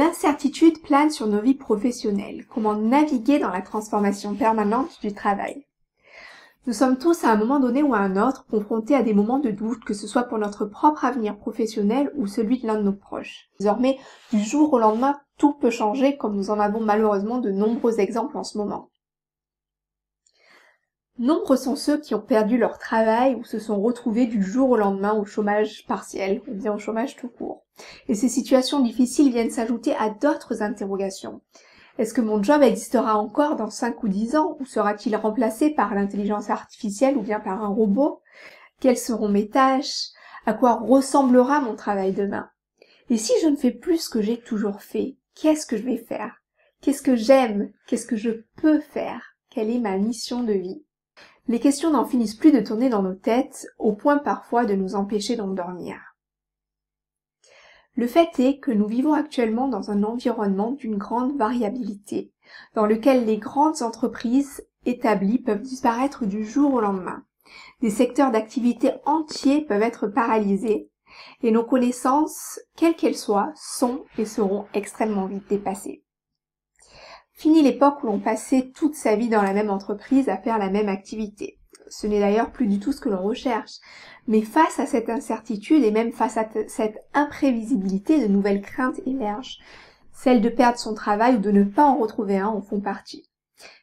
L'incertitude plane sur nos vies professionnelles. Comment naviguer dans la transformation permanente du travail? Nous sommes tous à un moment donné ou à un autre confrontés à des moments de doute, que ce soit pour notre propre avenir professionnel ou celui de l'un de nos proches. Désormais, du jour au lendemain, tout peut changer, comme nous en avons malheureusement de nombreux exemples en ce moment. Nombreux sont ceux qui ont perdu leur travail ou se sont retrouvés du jour au lendemain au chômage partiel, ou bien au chômage tout court. Et ces situations difficiles viennent s'ajouter à d'autres interrogations. Est-ce que mon job existera encore dans 5 ou 10 ans, ou sera-t-il remplacé par l'intelligence artificielle ou bien par un robot? Quelles seront mes tâches? À quoi ressemblera mon travail demain? Et si je ne fais plus ce que j'ai toujours fait, qu'est-ce que je vais faire? Qu'est-ce que j'aime? Qu'est-ce que je peux faire? Quelle est ma mission de vie? Les questions n'en finissent plus de tourner dans nos têtes, au point parfois de nous empêcher d'endormir. Le fait est que nous vivons actuellement dans un environnement d'une grande variabilité, dans lequel les grandes entreprises établies peuvent disparaître du jour au lendemain. Des secteurs d'activité entiers peuvent être paralysés, et nos connaissances, quelles qu'elles soient, sont et seront extrêmement vite dépassées. Fini l'époque où l'on passait toute sa vie dans la même entreprise à faire la même activité. Ce n'est d'ailleurs plus du tout ce que l'on recherche. Mais face à cette incertitude et même face à cette imprévisibilité, de nouvelles craintes émergent. Celles de perdre son travail ou de ne pas en retrouver un en font partie.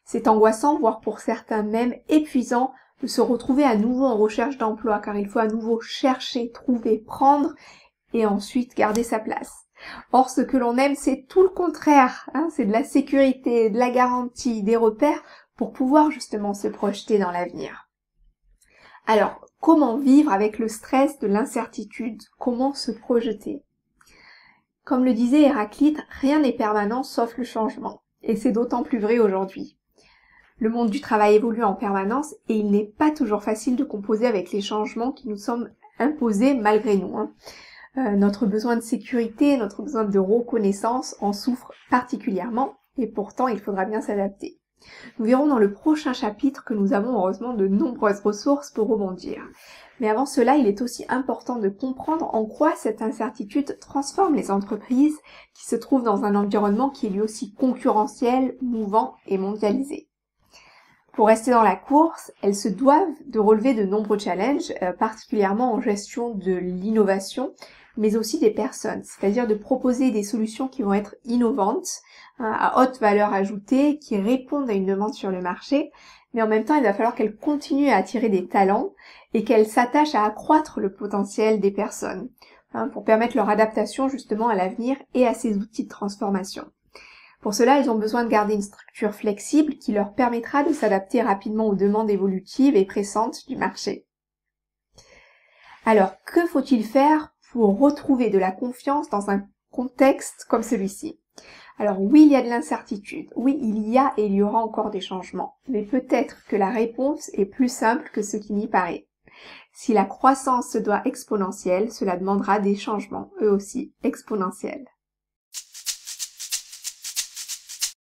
C'est angoissant, voire pour certains même épuisant, de se retrouver à nouveau en recherche d'emploi, car il faut à nouveau chercher, trouver, prendre et ensuite garder sa place. Or, ce que l'on aime, c'est tout le contraire, c'est de la sécurité, de la garantie, des repères pour pouvoir justement se projeter dans l'avenir. Alors, comment vivre avec le stress de l'incertitude? Comment se projeter? Comme le disait Héraclite, rien n'est permanent sauf le changement, et c'est d'autant plus vrai aujourd'hui. Le monde du travail évolue en permanence et il n'est pas toujours facile de composer avec les changements qui nous sont imposés malgré nous. Notre besoin de sécurité, notre besoin de reconnaissance en souffre particulièrement, et pourtant il faudra bien s'adapter. Nous verrons dans le prochain chapitre que nous avons heureusement de nombreuses ressources pour rebondir. Mais avant cela, il est aussi important de comprendre en quoi cette incertitude transforme les entreprises qui se trouvent dans un environnement qui est lui aussi concurrentiel, mouvant et mondialisé. Pour rester dans la course, elles se doivent de relever de nombreux challenges, particulièrement en gestion de l'innovation, mais aussi des personnes, c'est-à-dire de proposer des solutions qui vont être innovantes, à haute valeur ajoutée, qui répondent à une demande sur le marché, mais en même temps, il va falloir qu'elles continuent à attirer des talents et qu'elles s'attachent à accroître le potentiel des personnes, pour permettre leur adaptation justement à l'avenir et à ces outils de transformation. Pour cela, elles ont besoin de garder une structure flexible qui leur permettra de s'adapter rapidement aux demandes évolutives et pressantes du marché. Alors, que faut-il faire pour retrouver de la confiance dans un contexte comme celui-ci? Alors oui, il y a de l'incertitude, oui, il y a et il y aura encore des changements, mais peut-être que la réponse est plus simple que ce qui n'y paraît. Si la croissance se doit exponentielle, cela demandera des changements, eux aussi, exponentiels.